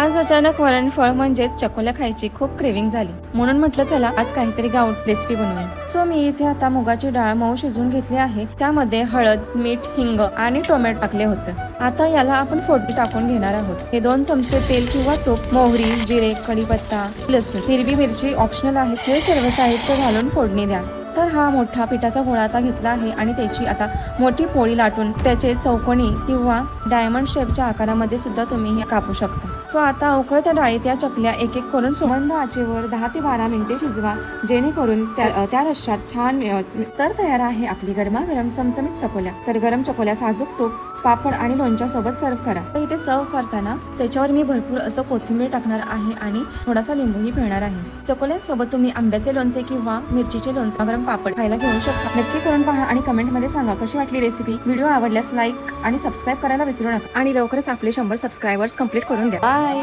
आज अचानक वरणफळ म्हणजेच चकोल्या खायची खूप क्रेविंग झाली, म्हणून म्हटलं चला आज काहीतरी गावठी रेसिपी बनवूया। सो मी इथे आता मुगाची डाळ मऊ शिजवून घेतली आहे। त्यामध्ये हळद, मीठ, हिंग आणि टोमॅटो टाकले होते। आता याला आपण फोडणी टाकून घेणार आहोत। हे 2 चमचे तेल किंवा तूप, मोहरी, जिरे, कढीपत्ता, लसूण, हिरवी मिरची ऑप्शनल आहे। हे सर्व साहित्य घालून फोडणी द्या। तर हा मोठा पिठाचा गोळा आता घेतला आहे आणि त्याची आता मोठी पोळी लाटून त्याचे चौकोनी किंवा डायमंड शेपच्या आकारामध्ये सुद्धा तुम्ही कापू शकता। सो आता उकळत्या डाळीत या चकल्या एक एक करून मंद आचेवर 10 ते 12 मिनिटे शिजवा, जेणेकरून त्या रश्श्यात छान तर तयार आहे आपली गरमागरम चमचमीत चकोल्या। तर गरम चकोल्या साजूक तूप, पापड आणि लोणच्या सोबत सर्व करा। इथे सर्व करताना त्याच्यावर मी भरपूर असं कोथिंबीर टाकणार आहे आणि थोडासा लिंबूही पिळणार आहे। चकोल्यांसोबत तुम्ही आंब्याचे लोणचे किंवा मिरचीचे लोणचे, गरम पापड खायला घेऊ शकता। नक्की करून पहा आणि कमेंट मध्ये सांगा कशी वाटली रेसिपी। व्हिडिओ आवडल्यास लाईक आणि सबस्क्राईब करायला विसरू नका आणि लवकरच आपले 100 सबस्क्रायबर्स कंप्लीट करून द्या। बाय।